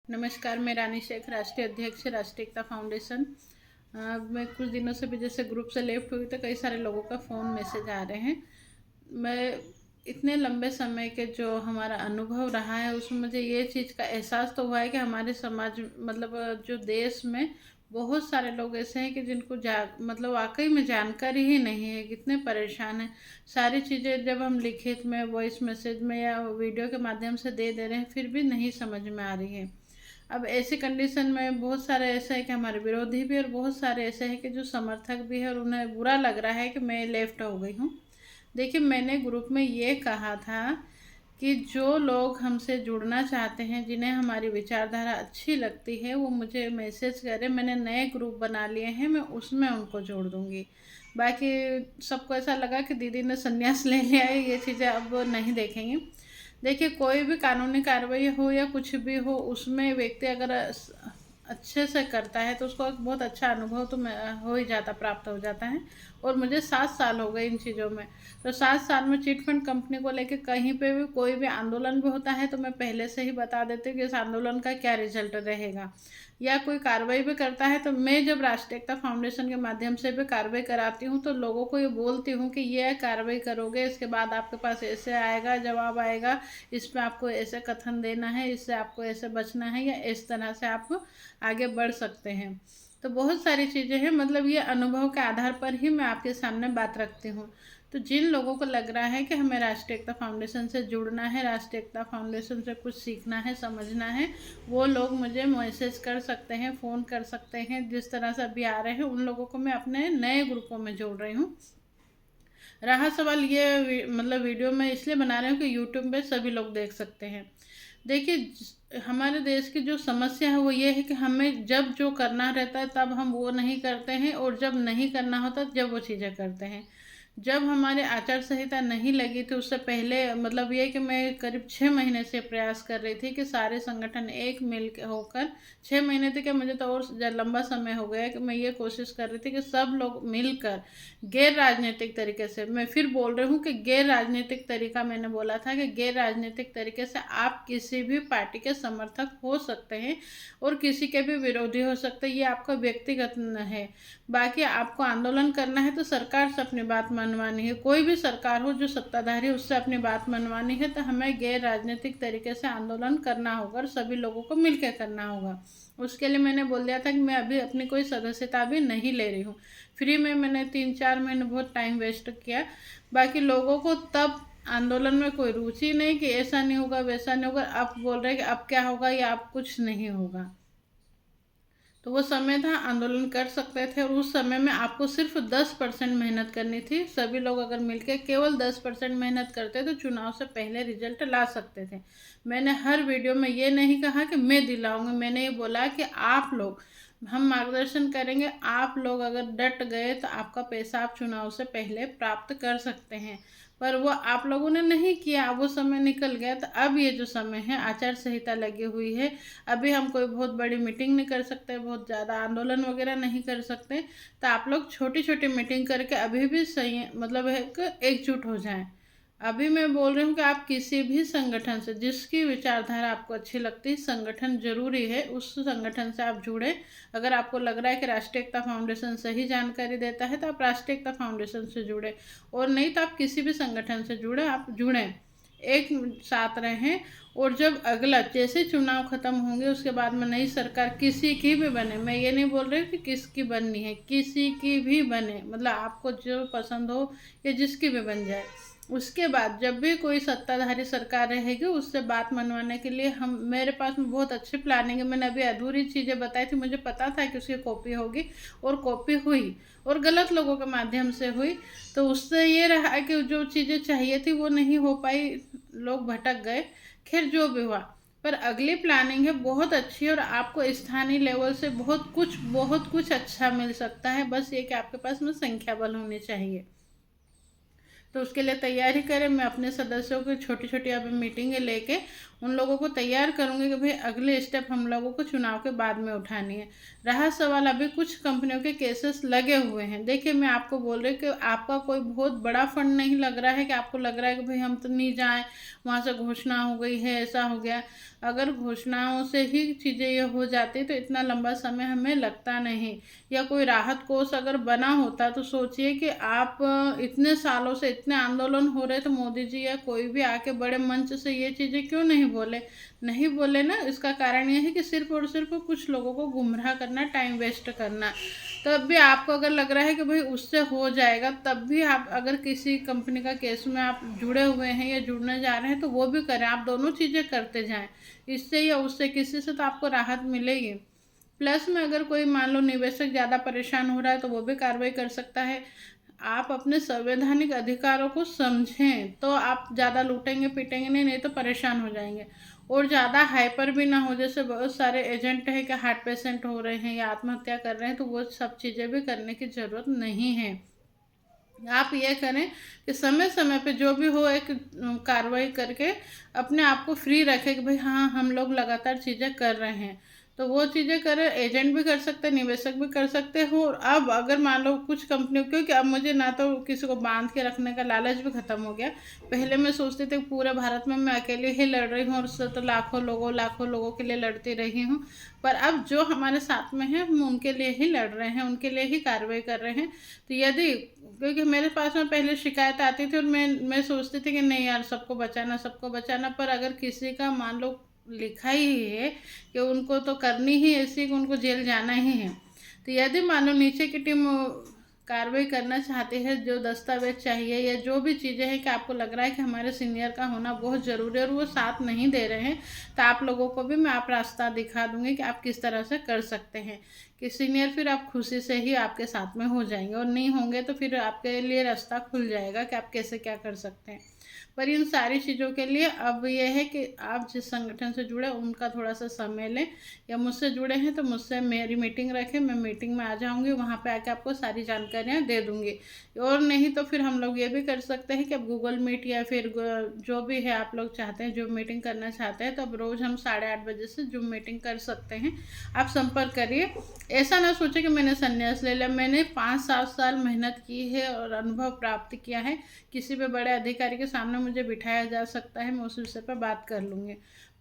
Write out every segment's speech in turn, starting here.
नमस्कार, मैं रानी शेख, राष्ट्रीय अध्यक्ष राष्ट्रीय एकता फाउंडेशन। मैं कुछ दिनों से भी जैसे ग्रुप से लेफ्ट हुई तो कई सारे लोगों का फ़ोन मैसेज आ रहे हैं। मैं इतने लंबे समय के जो हमारा अनुभव रहा है उसमें मुझे ये चीज़ का एहसास तो हुआ है कि हमारे समाज मतलब जो देश में बहुत सारे लोग ऐसे हैं कि जिनको मतलब वाकई में जानकारी ही नहीं है, कितने परेशान हैं। सारी चीज़ें जब हम लिखित में, वॉइस मैसेज में या वीडियो के माध्यम से दे रहे हैं फिर भी नहीं समझ में आ रही है। अब ऐसी कंडीशन में बहुत सारे ऐसे हैं कि हमारे विरोधी भी और बहुत सारे ऐसे हैं कि जो समर्थक भी है और उन्हें बुरा लग रहा है कि मैं लेफ्ट हो गई हूँ। देखिए, मैंने ग्रुप में ये कहा था कि जो लोग हमसे जुड़ना चाहते हैं, जिन्हें हमारी विचारधारा अच्छी लगती है, वो मुझे मैसेज करें। मैंने नए ग्रुप बना लिए हैं, मैं उसमें उनको जोड़ दूँगी। बाकी सबको ऐसा लगा कि दीदी ने संन्यास ले लिया है, ये चीज़ें अब नहीं देखेंगे। देखिए, कोई भी कानूनी कार्रवाई हो या कुछ भी हो, उसमें व्यक्ति अगर अच्छे से करता है तो उसको एक बहुत अच्छा अनुभव तो हो ही जाता, प्राप्त हो जाता है। और मुझे 7 साल हो गए इन चीज़ों में। तो 7 साल में चिट फंड कंपनी को लेके कहीं पे भी कोई भी आंदोलन भी होता है तो मैं पहले से ही बता देती हूँ कि इस आंदोलन का क्या रिजल्ट रहेगा, या कोई कार्रवाई भी करता है तो मैं जब राष्ट्रीय एकता फाउंडेशन के माध्यम से भी कार्रवाई कराती हूँ तो लोगों को ये बोलती हूँ कि ये कार्रवाई करोगे, इसके बाद आपके पास ऐसे आएगा, जवाब आएगा, इस पर आपको ऐसे कथन देना है, इससे आपको ऐसे बचना है, या इस तरह से आप आगे बढ़ सकते हैं। तो बहुत सारी चीज़ें हैं, मतलब ये अनुभव के आधार पर ही मैं आपके सामने बात रखती हूँ। तो जिन लोगों को लग रहा है कि हमें राष्ट्रीय एकता फाउंडेशन से जुड़ना है, राष्ट्रीय एकता फाउंडेशन से कुछ सीखना है, समझना है, वो लोग मुझे मैसेज कर सकते हैं, फ़ोन कर सकते हैं। जिस तरह से अभी आ रहे हैं उन लोगों को मैं अपने नए ग्रुपों में जोड़ रही हूँ। रहा सवाल ये मतलब वीडियो में इसलिए बना रही हूँ कि यूट्यूब पे सभी लोग देख सकते हैं। देखिए, हमारे देश की जो समस्या है वो ये है कि हमें जब जो करना रहता है तब हम वो नहीं करते हैं, और जब नहीं करना होता जब वो चीज़ें करते हैं। जब हमारे आचार संहिता नहीं लगी थी उससे पहले, मतलब ये कि मैं करीब 6 महीने से प्रयास कर रही थी कि सारे संगठन एक मिल के होकर, 6 महीने थे क्या, मुझे तो और लंबा समय हो गया कि मैं ये कोशिश कर रही थी कि सब लोग मिलकर गैर राजनीतिक तरीके से, मैं फिर बोल रही हूँ कि गैर राजनीतिक तरीका, मैंने बोला था कि गैर राजनीतिक तरीके से आप किसी भी पार्टी के समर्थक हो सकते हैं और किसी के भी विरोधी हो सकते हैं, ये आपका व्यक्तिगत है। बाकी आपको आंदोलन करना है तो सरकार से अपनी बात मनवानी है, कोई भी सरकार हो जो सत्ताधारी, उससे अपनी बात मनवानी है तो हमें गैर राजनीतिक तरीके से आंदोलन करना होगा और सभी लोगों को मिलकर करना होगा। उसके लिए मैंने बोल दिया था कि मैं अभी अपनी कोई सदस्यता भी नहीं ले रही हूँ। फ्री में मैंने 3-4 महीने बहुत टाइम वेस्ट किया। बाकी लोगों को तब आंदोलन में कोई रुचि नहीं कि ऐसा नहीं होगा, वैसा नहीं होगा। अब बोल रहे कि अब क्या होगा या अब कुछ नहीं होगा। तो वो समय था, आंदोलन कर सकते थे, और उस समय में आपको सिर्फ 10% मेहनत करनी थी। सभी लोग अगर मिलके केवल 10% मेहनत करते तो चुनाव से पहले रिजल्ट ला सकते थे। मैंने हर वीडियो में ये नहीं कहा कि मैं दिलाऊंगी, मैंने ये बोला कि आप लोग, हम मार्गदर्शन करेंगे, आप लोग अगर डट गए तो आपका पैसा आप चुनाव से पहले प्राप्त कर सकते हैं। पर वो आप लोगों ने नहीं किया, वो समय निकल गया। तो अब ये जो समय है, आचार संहिता लगी हुई है, अभी हम कोई बहुत बड़ी मीटिंग नहीं कर सकते, बहुत ज़्यादा आंदोलन वगैरह नहीं कर सकते। तो आप लोग छोटी छोटी मीटिंग करके अभी भी सही, मतलब है कि एकजुट हो जाएं। अभी मैं बोल रही हूँ कि आप किसी भी संगठन से, जिसकी विचारधारा आपको अच्छी लगती है, संगठन जरूरी है, उस संगठन से आप जुड़े। अगर आपको लग रहा है कि राष्ट्रीय एकता फाउंडेशन सही जानकारी देता है तो आप राष्ट्रीय एकता फाउंडेशन से जुड़े, और नहीं तो आप किसी भी संगठन से जुड़े, आप जुड़ें, एक साथ रहें। और जब अगला, जैसे चुनाव खत्म होंगे उसके बाद में नई सरकार किसी की भी बने, मैं ये नहीं बोल रही कि किसकी बननी है, किसी की भी बने, मतलब आपको जो पसंद हो या जिसकी भी बन जाए, उसके बाद जब भी कोई सत्ताधारी सरकार रहेगी उससे बात मनवाने के लिए हम, मेरे पास में बहुत अच्छी प्लानिंग है। मैंने अभी अधूरी चीज़ें बताई थी, मुझे पता था कि उसकी कॉपी होगी, और कॉपी हुई, और गलत लोगों के माध्यम से हुई। तो उससे ये रहा कि जो चीज़ें चाहिए थी वो नहीं हो पाई, लोग भटक गए। खैर, जो भी हुआ, पर अगली प्लानिंग है बहुत अच्छी, और आपको स्थानीय लेवल से बहुत कुछ अच्छा मिल सकता है। बस ये कि आपके पास में संख्या बल होनी चाहिए। तो उसके लिए तैयारी करें। मैं अपने सदस्यों को छोटी छोटी अभी मीटिंगें लेके उन लोगों को तैयार करूँगी कि भाई अगले स्टेप हम लोगों को चुनाव के बाद में उठानी है। रहा सवाल, अभी कुछ कंपनियों के केसेस लगे हुए हैं। देखिए, मैं आपको बोल रही हूँ कि आपका कोई बहुत बड़ा फंड नहीं लग रहा है कि आपको लग रहा है कि भाई हम तो नहीं जाएं, वहाँ से घोषणा हो गई है, ऐसा हो गया। अगर घोषणाओं से ही चीज़ें ये हो जाती तो इतना लंबा समय हमें लगता नहीं। या कोई राहत कोष अगर बना होता तो सोचिए कि आप इतने सालों से इतने आंदोलन हो रहे तो मोदी जी या कोई भी आके बड़े मंच से ये चीज़ें क्यों नहीं बोले ना। इसका कारण ये है कि सिर्फ और सिर्फ कुछ लोगों को गुमराह करना, टाइम वेस्ट करना। तब भी आपको अगर लग रहा है कि भाई उससे हो जाएगा, तब भी आप अगर किसी कंपनी का केस में आप जुड़े हुए हैं या जुड़ने जा रहे हैं तो वो भी करें। आप दोनों चीज़ें करते जाएं, इससे या उससे किसी से तो आपको राहत मिलेगी। प्लस में अगर कोई मान लो निवेशक ज़्यादा परेशान हो रहा है तो वो भी कार्रवाई कर सकता है। आप अपने संवैधानिक अधिकारों को समझें तो आप ज़्यादा लूटेंगे पीटेंगे नहीं तो परेशान हो जाएंगे। और ज़्यादा हाइपर भी ना हो, जैसे बहुत सारे एजेंट हैं कि हार्ट पेशेंट हो रहे हैं या आत्महत्या कर रहे हैं, तो वो सब चीज़ें भी करने की ज़रूरत नहीं है। आप ये करें कि समय समय पे जो भी हो एक कार्रवाई करके अपने आप को फ्री रखें कि भाई हाँ, हम लोग लगातार चीज़ें कर रहे हैं। तो वो चीज़ें करें, एजेंट भी कर सकते हैं, निवेशक भी कर सकते हो। और अब अगर मान लो कुछ कंपनियों, क्योंकि अब मुझे ना तो किसी को बांध के रखने का लालच भी ख़त्म हो गया। पहले मैं सोचती थी पूरे भारत में मैं अकेले ही लड़ रही हूँ और उससे तो लाखों लोगों के लिए लड़ती रही हूँ। पर अब जो हमारे साथ में है हम उनके लिए ही लड़ रहे हैं, उनके लिए ही कार्रवाई कर रहे हैं। तो यदि, क्योंकि मेरे पास में पहले शिकायत आती थी और मैं सोचती थी कि नहीं यार, सबको बचाना। पर अगर किसी का मान लो लिखा ही है कि उनको तो करनी ही ऐसी कि उनको जेल जाना ही है, तो यदि मान लो नीचे की टीम कार्रवाई करना चाहती है, जो दस्तावेज चाहिए या जो भी चीज़ें हैं कि आपको लग रहा है कि हमारे सीनियर का होना बहुत ज़रूरी है और वो साथ नहीं दे रहे हैं, तो आप लोगों को भी मैं आप रास्ता दिखा दूंगी कि आप किस तरह से कर सकते हैं कि सीनियर फिर आप खुशी से ही आपके साथ में हो जाएंगे। और नहीं होंगे तो फिर आपके लिए रास्ता खुल जाएगा कि आप कैसे क्या कर सकते हैं। पर इन सारी चीज़ों के लिए अब ये है कि आप जिस संगठन से जुड़े उनका थोड़ा सा समय लें, या मुझसे जुड़े हैं तो मुझसे मेरी मीटिंग रखें, मैं मीटिंग में आ जाऊंगी, वहाँ पे आके आपको सारी जानकारियाँ दे दूंगी। और नहीं तो फिर हम लोग ये भी कर सकते हैं कि अब गूगल मीट या फिर जो भी है आप लोग चाहते हैं, जूम मीटिंग करना चाहते हैं, तो अब रोज़ हम 8:30 बजे से जूम मीटिंग कर सकते हैं। आप संपर्क करिए। ऐसा ना सोचे कि मैंने संन्यास ले लिया। मैंने 5-7 साल मेहनत की है और अनुभव प्राप्त किया है। किसी भी बड़े अधिकारी के सामने मुझे बिठाया जा सकता है, मैं उस विषय पर बात कर लूँगी।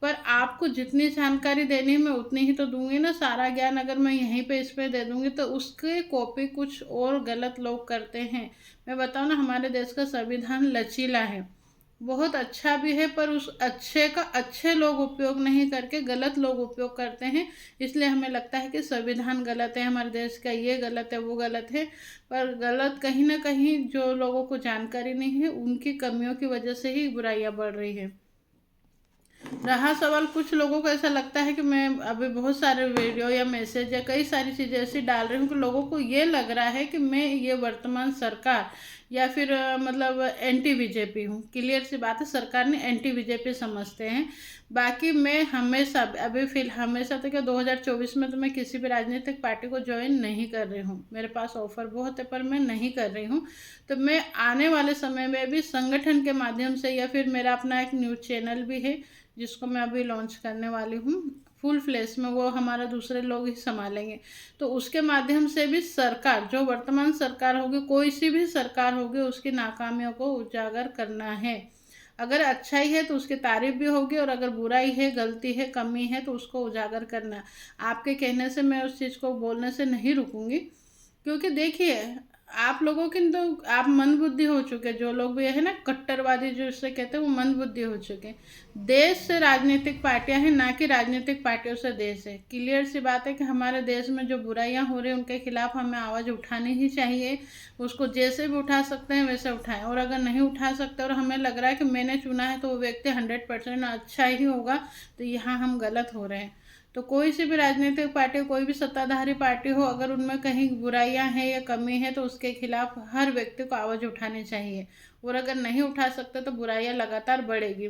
पर आपको जितनी जानकारी देनी है मैं उतनी ही तो दूंगी ना। सारा ज्ञान अगर मैं यहीं पे इस पे दे दूंगी तो उसके कॉपी कुछ और गलत लोग करते हैं। मैं बताऊँ ना, हमारे देश का संविधान लचीला है, बहुत अच्छा भी है, पर उस अच्छे का अच्छे लोग उपयोग नहीं करके गलत लोग उपयोग करते हैं। इसलिए हमें लगता है कि संविधान गलत है, हमारे देश का ये गलत है वो गलत है। पर गलत कहीं ना कहीं जो लोगों को जानकारी नहीं है उनकी कमियों की वजह से ही बुराइयां बढ़ रही है। रहा सवाल, कुछ लोगों को ऐसा लगता है कि मैं अभी बहुत सारे वीडियो या मैसेज या कई सारी चीज़ें ऐसी डाल रही हूँ कि लोगों को ये लग रहा है कि मैं ये वर्तमान सरकार या फिर मतलब एंटी बीजेपी हूँ। क्लियर सी बात है, सरकार ने एंटी बीजेपी समझते हैं। बाकी मैं हमेशा अभी हमेशा तो क्या 2024 में तो मैं किसी भी राजनीतिक पार्टी को ज्वाइन नहीं कर रही हूँ। मेरे पास ऑफर बहुत है पर मैं नहीं कर रही हूँ। तो मैं आने वाले समय में भी संगठन के माध्यम से, या फिर मेरा अपना एक न्यूज़ चैनल भी है जिसको मैं अभी लॉन्च करने वाली हूँ फुल फ्लैश में, वो हमारा दूसरे लोग ही संभालेंगे। तो उसके माध्यम से भी सरकार, जो वर्तमान सरकार होगी, कोई सी भी सरकार होगी, उसकी नाकामियों को उजागर करना है। अगर अच्छाई है तो उसकी तारीफ भी होगी, और अगर बुराई है, गलती है, कमी है तो उसको उजागर करना है। आपके कहने से मैं उस चीज़ को बोलने से नहीं रुकूंगी, क्योंकि देखिए आप लोगों की तो आप मंदबुद्धि हो चुके, जो लोग भी है ना कट्टरवादी जो इससे कहते हैं वो मंदबुद्धि हो चुके। देश से राजनीतिक पार्टियां हैं, ना कि राजनीतिक पार्टियों से देश है। क्लियर सी बात है कि हमारे देश में जो बुराइयां हो रही हैं उनके खिलाफ हमें आवाज़ उठानी ही चाहिए। उसको जैसे भी उठा सकते हैं वैसे उठाएं, और अगर नहीं उठा सकते और हमें लग रहा है कि मैंने चुना है तो वो व्यक्ति 100% अच्छा ही होगा, तो यहाँ हम गलत हो रहे हैं। तो कोई सी भी राजनीतिक पार्टी, कोई भी सत्ताधारी पार्टी हो, अगर उनमें कहीं बुराइयां हैं या कमी है तो उसके खिलाफ हर व्यक्ति को आवाज़ उठानी चाहिए। और अगर नहीं उठा सकते तो बुराइयां लगातार बढ़ेगी।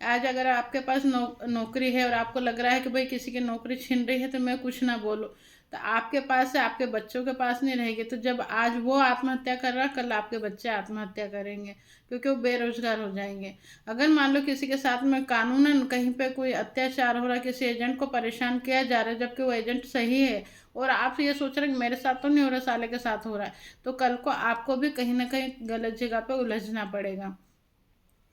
आज अगर आपके पास नौकरी है और आपको लग रहा है कि भाई किसी की नौकरी छीन रही है तो मैं कुछ ना बोलूँ, तो आपके पास है, आपके बच्चों के पास नहीं रहेगी। तो जब आज वो आत्महत्या कर रहा, कल आपके बच्चे आत्महत्या करेंगे, क्योंकि वो बेरोजगार हो जाएंगे। अगर मान लो किसी के साथ में कानूनन कहीं पे कोई अत्याचार हो रहा है, किसी एजेंट को परेशान किया जा रहा है जबकि वो एजेंट सही है, और आप ये सोच रहे हैं कि मेरे साथ तो नहीं हो रहा, साले के साथ हो रहा है, तो कल को आपको भी कहीं ना कहीं गलत जगह पे उलझना पड़ेगा।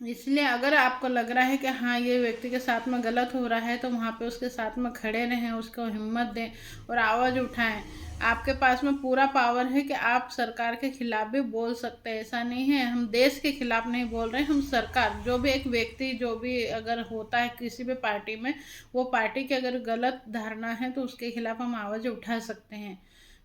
इसलिए अगर आपको लग रहा है कि हाँ ये व्यक्ति के साथ में गलत हो रहा है, तो वहाँ पे उसके साथ में खड़े रहें, उसको हिम्मत दें और आवाज़ उठाएं। आपके पास में पूरा पावर है कि आप सरकार के खिलाफ भी बोल सकते हैं। ऐसा नहीं है, हम देश के खिलाफ नहीं बोल रहे, हम सरकार, जो भी एक व्यक्ति जो भी अगर होता है किसी भी पार्टी में, वो पार्टी की अगर गलत धारणा है तो उसके खिलाफ हम आवाज़ उठा सकते हैं।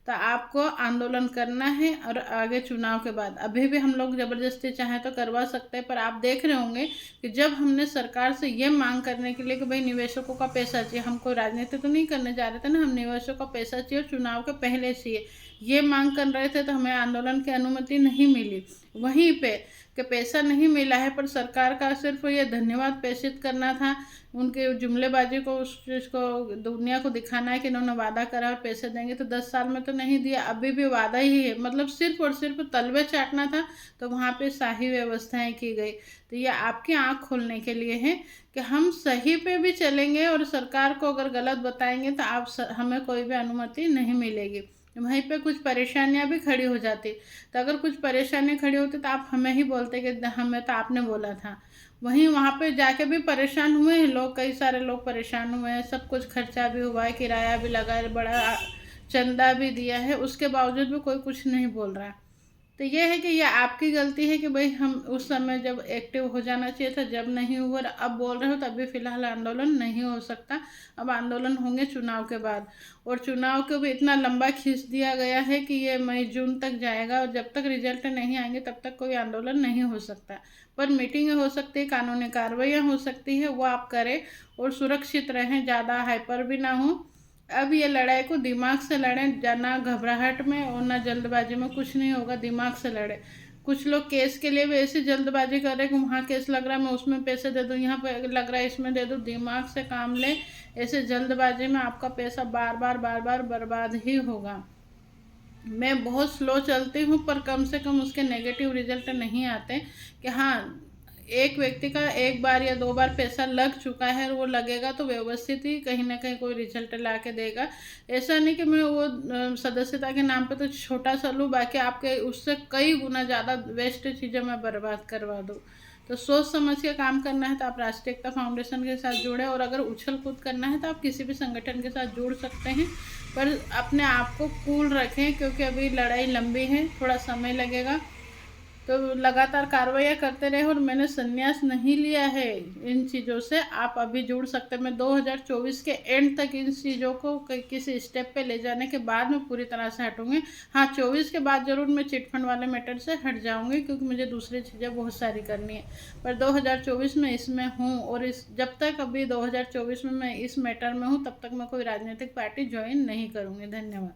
तो आपको आंदोलन करना है, और आगे चुनाव के बाद अभी भी हम लोग ज़बरदस्ती चाहें तो करवा सकते हैं। पर आप देख रहे होंगे कि जब हमने सरकार से ये मांग करने के लिए कि भाई निवेशकों का पैसा चाहिए, हम कोई राजनीति तो नहीं करने जा रहे थे ना, हम निवेशकों का पैसा चाहिए और चुनाव के पहले चाहिए, ये मांग कर रहे थे, तो हमें आंदोलन की अनुमति नहीं मिली। वहीं पे कि पैसा नहीं मिला है, पर सरकार का सिर्फ ये धन्यवाद प्रेषित करना था, उनके जुमलेबाजी को उस चीज़ को दुनिया को दिखाना है कि इन्होंने वादा करा और पैसे देंगे, तो 10 साल में तो नहीं दिया, अभी भी वादा ही है, मतलब सिर्फ और सिर्फ तलवे चाटना था। तो वहाँ पे शाही व्यवस्थाएं की गई। तो ये आपकी आंख खोलने के लिए है कि हम सही पे भी चलेंगे, और सरकार को अगर गलत बताएंगे तो हमें कोई भी अनुमति नहीं मिलेगी। वहीं पे कुछ परेशानियां भी खड़ी हो जाती, तो अगर कुछ परेशानियां खड़ी होती तो आप हमें ही बोलते कि हमें तो आपने बोला था। वहीं वहाँ पे जाके भी परेशान हुए हैं लोग, कई सारे लोग परेशान हुए हैं, सब कुछ खर्चा भी हुआ है, किराया भी लगा है, बड़ा चंदा भी दिया है, उसके बावजूद भी कोई कुछ नहीं बोल रहा है। तो ये है कि ये आपकी गलती है कि भाई हम उस समय जब एक्टिव हो जाना चाहिए था, जब नहीं हुआ, अब बोल रहे हो, तो अभी फिलहाल आंदोलन नहीं हो सकता। अब आंदोलन होंगे चुनाव के बाद, और चुनाव को भी इतना लंबा खींच दिया गया है कि ये मई जून तक जाएगा, और जब तक रिजल्ट नहीं आएंगे तब तक कोई आंदोलन नहीं हो सकता। पर मीटिंगें हो सकती है, कानूनी कार्रवाइयाँ हो सकती है, वो आप करें और सुरक्षित रहें, ज़्यादा हाइपर भी ना हो। अब ये लड़ाई को दिमाग से लड़ें, ना घबराहट में और ना जल्दबाजी में, कुछ नहीं होगा, दिमाग से लड़े। कुछ लोग केस के लिए भी ऐसी जल्दबाजी कर रहे हैं कि वहाँ केस लग रहा है मैं उसमें पैसे दे दूँ, यहाँ पे लग रहा है इसमें दे दूँ। दिमाग से काम लें, ऐसे जल्दबाजी में आपका पैसा बार बार बर्बाद ही होगा। मैं बहुत स्लो चलती हूँ, पर कम से कम उसके नेगेटिव रिजल्ट नहीं आते। कि हाँ, एक व्यक्ति का एक बार या 2 बार पैसा लग चुका है, और वो लगेगा तो व्यवस्थित ही कहीं ना कहीं कोई रिजल्ट ला के देगा। ऐसा नहीं कि मैं वो सदस्यता के नाम पे तो छोटा सा लूँ, बाकी आपके उससे कई गुना ज़्यादा वेस्ट चीज़ें मैं बर्बाद करवा दूँ। तो सोच समझ के काम करना है तो आप राष्ट्रीय एकता फाउंडेशन के साथ जुड़े, और अगर उछल कूद करना है तो आप किसी भी संगठन के साथ जुड़ सकते हैं। पर अपने आप को कूल रखें, क्योंकि अभी लड़ाई लंबी है, थोड़ा समय लगेगा। तो लगातार कार्रवाइयाँ करते रहे, और मैंने संन्यास नहीं लिया है इन चीज़ों से। आप अभी जुड़ सकते हैं। मैं 2024 के एंड तक इन चीज़ों को किसी स्टेप पे ले जाने के बाद में पूरी तरह से हटूँगी। हाँ, 24 के बाद ज़रूर मैं चिटफंड वाले मैटर से हट जाऊँगी, क्योंकि मुझे दूसरी चीज़ें बहुत सारी करनी है। पर 2024 में इसमें हूँ, और इस जब तक अभी 2024 में मैं इस मैटर में हूँ, तब तक मैं कोई राजनीतिक पार्टी ज्वाइन नहीं करूँगी। धन्यवाद।